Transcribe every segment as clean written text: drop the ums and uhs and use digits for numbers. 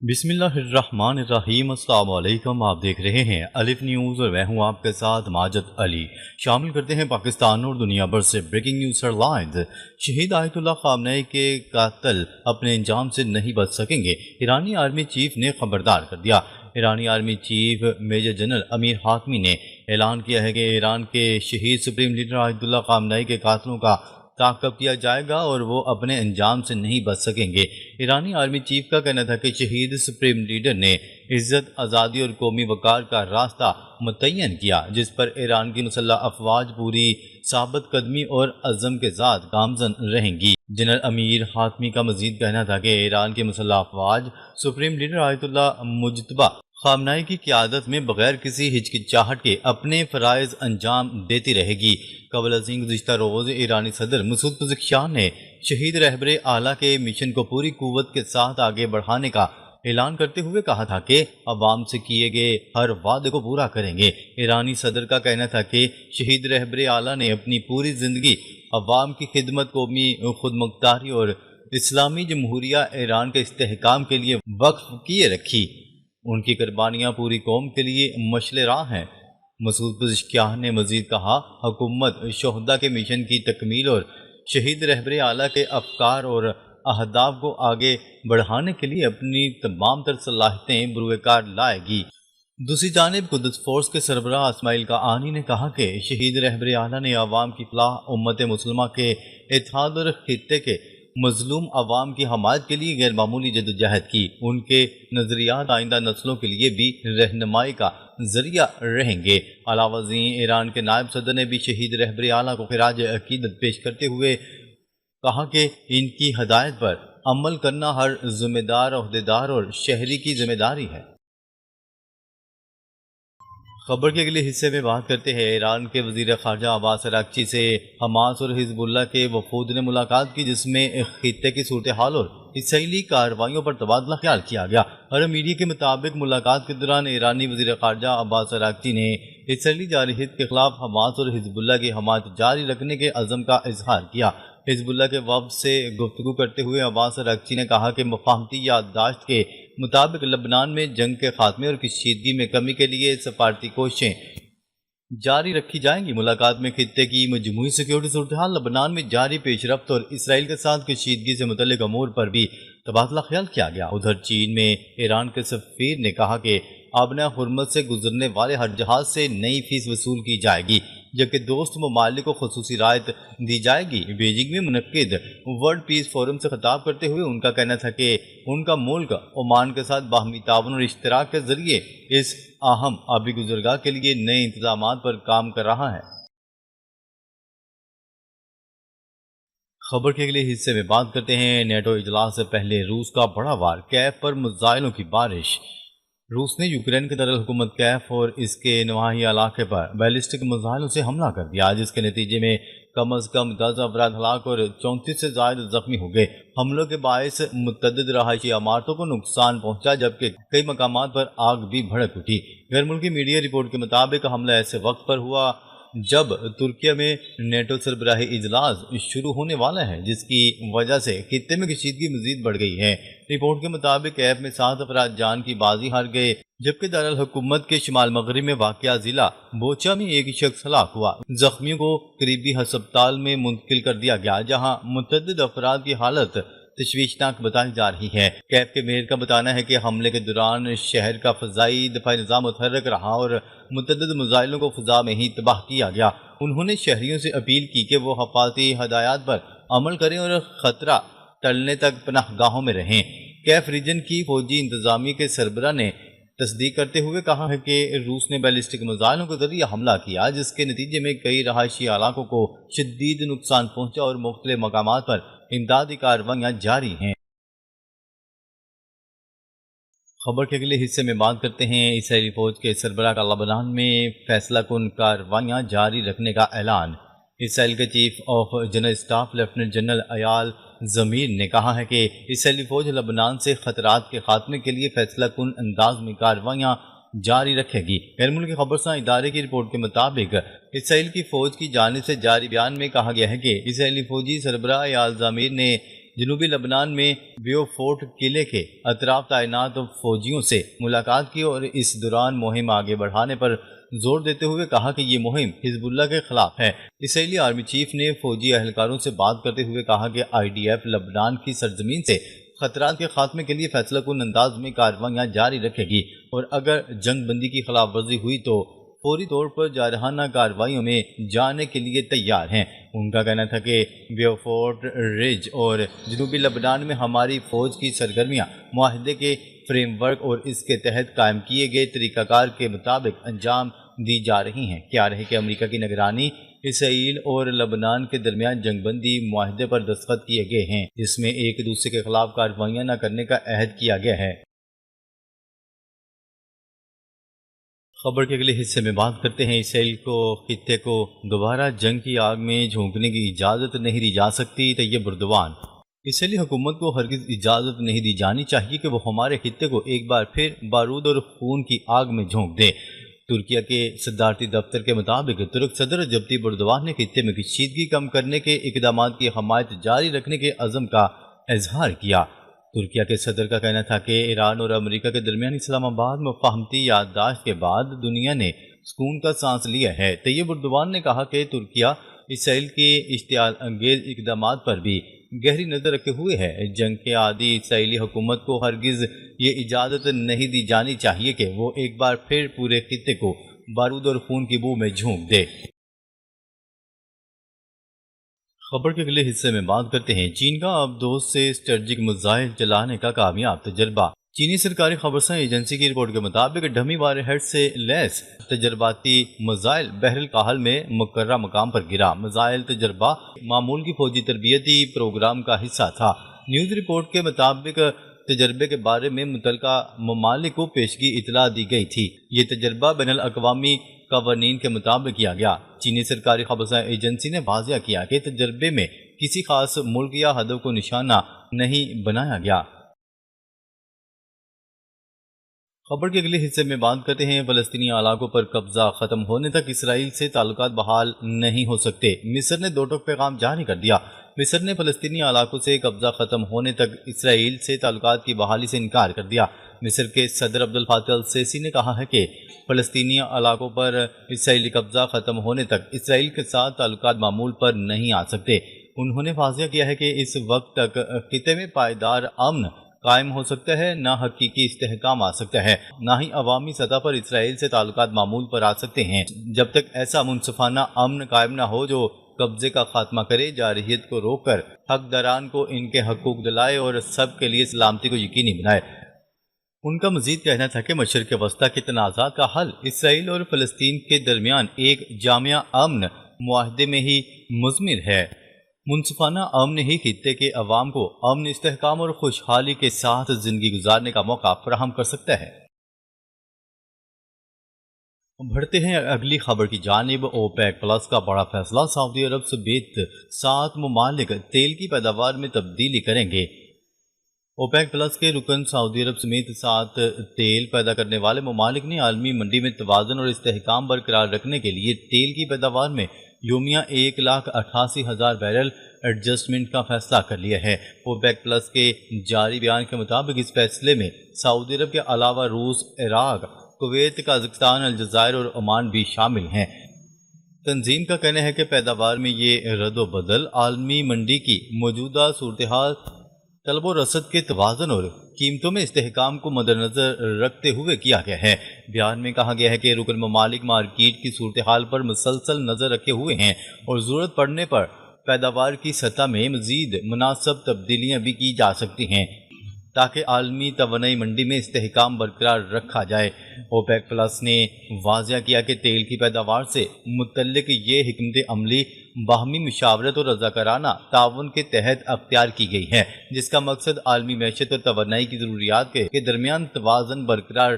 بسم اللہ الرحمن الرحیم۔ السلام علیکم، آپ دیکھ رہے ہیں الف نیوز اور میں ہوں آپ کے ساتھ ماجد علی۔ شامل کرتے ہیں پاکستان اور دنیا بھر سے بریکنگ نیوز ہیڈ لائنز۔ شہید آیت اللہ خامنئی کے قاتل اپنے انجام سے نہیں بچ سکیں گے، ایرانی آرمی چیف نے خبردار کر دیا۔ ایرانی آرمی چیف میجر جنرل امیر حاتمی نے اعلان کیا ہے کہ ایران کے شہید سپریم لیڈر آیت اللہ خامنئی کے قاتلوں کا تعاقب کیا جائے گا اور وہ اپنے انجام سے نہیں بچ سکیں گے۔ ایرانی آرمی چیف کا کہنا تھا کہ شہید سپریم لیڈر نے عزت، آزادی اور قومی وقار کا راستہ متعین کیا، جس پر ایران کی مسلح افواج پوری ثابت قدمی اور عزم کے ساتھ گامزن رہیں گی۔ جنرل امیر حاتمی کا مزید کہنا تھا کہ ایران کی مسلح افواج سپریم لیڈر آیت اللہ مجتبی خامنئی کی قیادت میں بغیر کسی ہچکچاہٹ کے اپنے فرائض انجام دیتی رہے گی۔ قبل ازیں گزشتہ روز ایرانی صدر مسعود پزشکیان نے شہید رہبر اعلیٰ کے مشن کو پوری قوت کے ساتھ آگے بڑھانے کا اعلان کرتے ہوئے کہا تھا کہ عوام سے کیے گئے ہر وعدے کو پورا کریں گے۔ ایرانی صدر کا کہنا تھا کہ شہید رہبر اعلیٰ نے اپنی پوری زندگی عوام کی خدمت، قومی خود مختاری اور اسلامی جمہوریہ ایران کے استحکام کے لیے وقف کیے رکھی۔ ان کی قربانیاں پوری قوم کے لیے مشعل راہ ہیں۔ مسعود پزشکیان نے مزید کہا، حکومت شہداء کے مشن کی تکمیل اور شہید رہبر اعلیٰ کے افکار اور اہداف کو آگے بڑھانے کے لیے اپنی تمام تر صلاحیتیں بروئے کار لائے گی۔ دوسری جانب قدس فورس کے سربراہ اسماعیل کاانی نے کہا کہ شہید رہبر اعلیٰ نے عوام کی فلاح، امت مسلمہ کے اتحاد اور خطے کے مظلوم عوام کی حمایت کے لیے غیر معمولی جدوجہد کی۔ ان کے نظریات آئندہ نسلوں کے لیے بھی رہنمائی کا ذریعہ رہیں گے۔ علاوہ ازیں ایران کے نائب صدر نے بھی شہید رہبر اعلیٰ کو خراج عقیدت پیش کرتے ہوئے کہا کہ ان کی ہدایت پر عمل کرنا ہر ذمہ دار، عہدیدار اور شہری کی ذمہ داری ہے۔ خبر کے اگلے حصے میں بات کرتے ہیں ایران کے وزیر خارجہ عباس اراغچی سے حماس اور حزب اللہ کے وفود نے ملاقات کی، جس میں خطے کی صورتحال اور اسرائیلی کارروائیوں پر تبادلہ خیال کیا گیا۔ عرب میڈیا کے مطابق ملاقات کے دوران ایرانی وزیر خارجہ عباس اراغچی نے اسرائیلی جارحیت کے خلاف حماس اور حزب اللہ کی حمایت جاری رکھنے کے عزم کا اظہار کیا۔ حزب اللہ کے وفد سے گفتگو کرتے ہوئے عباس اراغچی نے کہا کہ مفاہمتی یادداشت کے مطابق لبنان میں جنگ کے خاتمے اور کشیدگی میں کمی کے لیے سفارتی کوششیں جاری رکھی جائیں گی۔ ملاقات میں خطے کی مجموعی سیکیورٹی صورتحال، لبنان میں جاری پیش رفت اور اسرائیل کے ساتھ کشیدگی سے متعلق امور پر بھی تبادلہ خیال کیا گیا۔ ادھر چین میں ایران کے سفیر نے کہا کہ آبنہ حرمت سے گزرنے والے ہر جہاز سے نئی فیس وصول کی جائے گی، جبکہ دوست ممالک کو خصوصی رعایت دی جائے گی۔ بیجنگ میں منعقد ورلڈ پیس فورم سے خطاب کرتے ہوئے ان کا کہنا تھا کہ ان کا ملک عمان کے ساتھ باہمی تعاون اور اشتراک کے ذریعے اس اہم آبی گزرگاہ کے لیے نئے انتظامات پر کام کر رہا ہے۔ خبر کے اگلے حصے میں بات کرتے ہیں نیٹو اجلاس سے پہلے روس کا بڑا وار، کیف پر میزائلوں کی بارش۔ روس نے یوکرین کے دارالحکومت کیف اور اس کے نواحی علاقے پر بیلسٹک میزائلوں سے حملہ کر دیا، جس کے نتیجے میں کم از کم 10 افراد ہلاک اور 34 سے زائد زخمی ہو گئے۔ حملوں کے باعث متعدد رہائشی عمارتوں کو نقصان پہنچا، جبکہ کئی مقامات پر آگ بھی بھڑک اٹھی۔ غیر ملکی میڈیا رپورٹ کے مطابق حملہ ایسے وقت پر ہوا جب ترکیہ میں نیٹو سربراہی اجلاس شروع ہونے والا ہے، جس کی وجہ سے خطے میں کشیدگی مزید بڑھ گئی ہے۔ رپورٹ کے مطابق کیف میں 7 افراد جان کی بازی ہار گئے، جبکہ دارالحکومت کے شمال مغرب میں واقع ضلع بوچا میں ایک شخص ہلاک ہوا۔ زخمیوں کو قریبی ہسپتال میں منتقل کر دیا گیا، جہاں متعدد افراد کی حالت تشویشناک بتائی جا رہی ہے۔ کیف کے میئر کا بتانا ہے کہ حملے کے دوران شہر کا فضائی دفاعی نظام متحرک رہا اور متعدد میزائلوں کو فضا میں ہی تباہ کیا گیا۔ انہوں نے شہریوں سے اپیل کی کہ وہ حفاظتی ہدایات پر عمل کریں اور خطرہ ٹلنے تک پناہ گاہوں میں رہیں۔ کیف ریجن کی فوجی انتظامیہ کے سربراہ نے تصدیق کرتے ہوئے کہا ہے کہ روس نے بیلسٹک میزائلوں کے ذریعے حملہ کیا، جس کے نتیجے میں کئی رہائشی علاقوں کو شدید نقصان پہنچا اور مختلف مقامات پر امدادی کارروائیاں جاری ہیں۔ خبر کے اگلے حصے میں بات کرتے ہیں اسرائیلی فوج کے سربراہ کا لبنان میں فیصلہ کن کارروائیاں جاری رکھنے کا اعلان۔ اسرائیل کے chief of general staff lieutenant general Eyal Zamir نے کہا ہے کہ اسرائیلی فوج لبنان سے خطرات کے خاتمے کے لیے فیصلہ کن انداز میں کارروائیاں جاری رکھے گی۔ غیر ملکی خبرساں ادارے کی رپورٹ کے مطابق اسرائیل کی فوج کی جانب سے جاری بیان میں کہا گیا ہے کہ اسرائیلی فوجی سربراہ ایال زمیر نے جنوبی لبنان میں بیوفورٹ قلعے کے اطراف تعینات فوجیوں سے ملاقات کی اور اس دوران مہم آگے بڑھانے پر زور دیتے ہوئے کہا کہ یہ مہم حزب اللہ کے خلاف ہے۔ اسرائیلی آرمی چیف نے فوجی اہلکاروں سے بات کرتے ہوئے کہا کہ IDF لبنان کی سرزمین سے خطرات کے خاتمے کے لیے فیصلہ کن انداز میں کارروائیاں جاری رکھے گی اور اگر جنگ بندی کی خلاف ورزی ہوئی تو فوری طور پر جارحانہ کارروائیوں میں جانے کے لیے تیار ہیں۔ ان کا کہنا تھا کہ بیوفورٹ رج اور جنوبی لبنان میں ہماری فوج کی سرگرمیاں معاہدے کے فریم ورک اور اس کے تحت قائم کیے گئے طریقہ کار کے مطابق انجام دی جا رہی ہیں۔ کیا رہے کہ امریکہ کی نگرانی اسرائیل اور لبنان کے درمیان جنگ بندی معاہدے پر دستخط کیے گئے ہیں، جس میں ایک دوسرے کے خلاف کارروائیاں نہ کرنے کا عہد کیا گیا ہے۔ خبر کے اگلے حصے میں بات کرتے ہیں اسرائیل کو خطے کو دوبارہ جنگ کی آگ میں جھونکنے کی اجازت نہیں دی جا سکتی۔ طیب اردوان: اسرائیلی حکومت کو ہرگز اجازت نہیں دی جانی چاہیے کہ وہ ہمارے خطے کو ایک بار پھر بارود اور خون کی آگ میں جھونک دے۔ ترکیہ کے صدارتی دفتر کے مطابق ترک صدر رجب طیب اردوان نے خطے میں کشیدگی کم کرنے کے اقدامات کی حمایت جاری رکھنے کے عزم کا اظہار کیا۔ ترکیہ کے صدر کا کہنا تھا کہ ایران اور امریکہ کے درمیان اسلام آباد میں مفاہمتی یادداشت کے بعد دنیا نے سکون کا سانس لیا ہے۔ طیب اردوان نے کہا کہ ترکیہ اسرائیل کے اشتعال انگیز اقدامات پر بھی گہری نظر رکھے ہوئے ہے۔ جنگ کے عادی اسرائیلی حکومت کو ہرگز یہ اجازت نہیں دی جانی چاہیے کہ وہ ایک بار پھر پورے خطے کو بارود اور خون کی بو میں جھونک دے۔ خبر کے اگلے حصے میں بات کرتے ہیں چین کا ابدوز سے اسٹریٹجک میزائل چلانے کا کامیاب تجربہ۔ چینی سرکاری خبرساں ایجنسی کی رپورٹ کے مطابق ڈمی وار ہیڈ سے لیس تجرباتی میزائل بحر الکاہل میں مقررہ مقام پر گرا۔ میزائل تجربہ معمول کی فوجی تربیتی پروگرام کا حصہ تھا۔ نیوز رپورٹ کے مطابق تجربے کے بارے میں متعلقہ ممالک کو پیشگی اطلاع دی گئی تھی۔ یہ تجربہ بین الاقوامی قوانین کے مطابق کیا گیا۔ چینی سرکاری خبرساں ایجنسی نے واضح کیا کہ تجربے میں کسی خاص ملک یا ہدف کو نشانہ نہیں بنایا گیا۔ خبر کے اگلے حصے میں بات کرتے ہیں فلسطینی علاقوں پر قبضہ ختم ہونے تک اسرائیل سے تعلقات بحال نہیں ہو سکتے۔ مصر نے دو ٹوک پیغام جاری کر دیا۔ مصر نے فلسطینی علاقوں سے قبضہ ختم ہونے تک اسرائیل سے تعلقات کی بحالی سے انکار کر دیا۔ مصر کے صدر عبد الفاتح السیسی نے کہا ہے کہ فلسطینی علاقوں پر اسرائیلی قبضہ ختم ہونے تک اسرائیل کے ساتھ تعلقات معمول پر نہیں آ سکتے۔ انہوں نے واضح کیا ہے کہ اس وقت تک خطے میں پائیدار امن قائم ہو سکتا ہے، نہ حقیقی استحکام آ سکتا ہے، نہ ہی عوامی سطح پر اسرائیل سے تعلقات معمول پر آ سکتے ہیں۔ جب تک ایسا منصفانہ امن قائم نہ ہو جو قبضے کا خاتمہ کرے، جارحیت کو روک کر حقداران کو ان کے حقوق دلائے اور سب کے لیے سلامتی کو یقینی بنائے۔ ان کا مزید کہنا تھا کہ مشرق وسطیٰ کے تنازعات کا حل اسرائیل اور فلسطین کے درمیان ایک جامع امن معاہدے میں ہی مضمر ہے۔ منصفانہ امن ہی خطے کے عوام کو امن، استحکام اور خوشحالی کے ساتھ زندگی گزارنے کا موقع فراہم کر سکتا ہے۔ بڑھتے ہیں اگلی خبر کی جانب۔ اوپیک پلس کا بڑا فیصلہ، سعودی عرب سمیت 7 ممالک تیل کی پیداوار میں تبدیلی کریں گے۔ اوپیک پلس کے رکن سعودی عرب سمیت 7 تیل پیدا کرنے والے ممالک نے عالمی منڈی میں توازن اور استحکام برقرار رکھنے کے لیے تیل کی پیداوار میں یومیہ 1,88,000 بیرل ایڈجسٹمنٹ کا فیصلہ کر لیا ہے۔ اوپیک پلس کے جاری بیان کے مطابق اس فیصلے میں سعودی عرب کے علاوہ روس، عراق، کویت، قازقستان، الجزائر اور عمان بھی شامل ہیں۔ تنظیم کا کہنا ہے کہ پیداوار میں یہ رد و بدل عالمی منڈی کی موجودہ صورتحال، طلب و رسد کے توازن اور قیمتوں میں استحکام کو مد نظر رکھتے ہوئے کیا گیا ہے۔ بیان میں کہا گیا ہے کہ رکن ممالک مارکیٹ کی صورتحال پر مسلسل نظر رکھے ہوئے ہیں اور ضرورت پڑنے پر پیداوار کی سطح میں مزید مناسب تبدیلیاں بھی کی جا سکتی ہیں تاکہ عالمی توانائی منڈی میں استحکام برقرار رکھا جائے۔ اوپیک پلس نے واضح کیا کہ تیل کی پیداوار سے متعلق یہ حکمت عملی باہمی مشاورت اور رضاکارانہ تعاون کے تحت اختیار کی گئی ہے، جس کا مقصد عالمی معیشت اور توانائی کی ضروریات کے درمیان توازن برقرار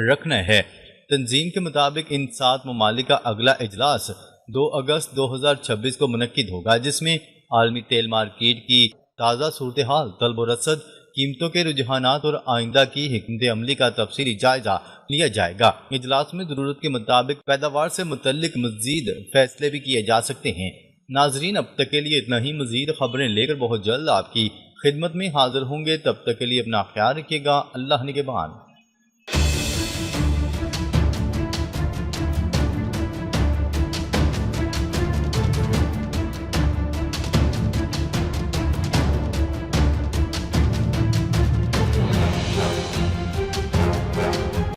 رکھنا ہے۔ تنظیم کے مطابق ان 7 ممالک کا اگلا اجلاس 2 اگست 2026 کو منعقد ہوگا، جس میں عالمی تیل مارکیٹ کی تازہ صورتحال، طلب و رسد، قیمتوں کے رجحانات اور آئندہ کی حکمت عملی کا تفصیلی جائزہ لیا جائے گا۔ اجلاس میں ضرورت کے مطابق پیداوار سے متعلق مزید فیصلے بھی کیے جا سکتے ہیں۔ ناظرین، اب تک کے لیے اتنا ہی۔ مزید خبریں لے کر بہت جلد آپ کی خدمت میں حاضر ہوں گے، تب تک کے لیے اپنا خیال رکھیے گا۔ اللہ نگہبان۔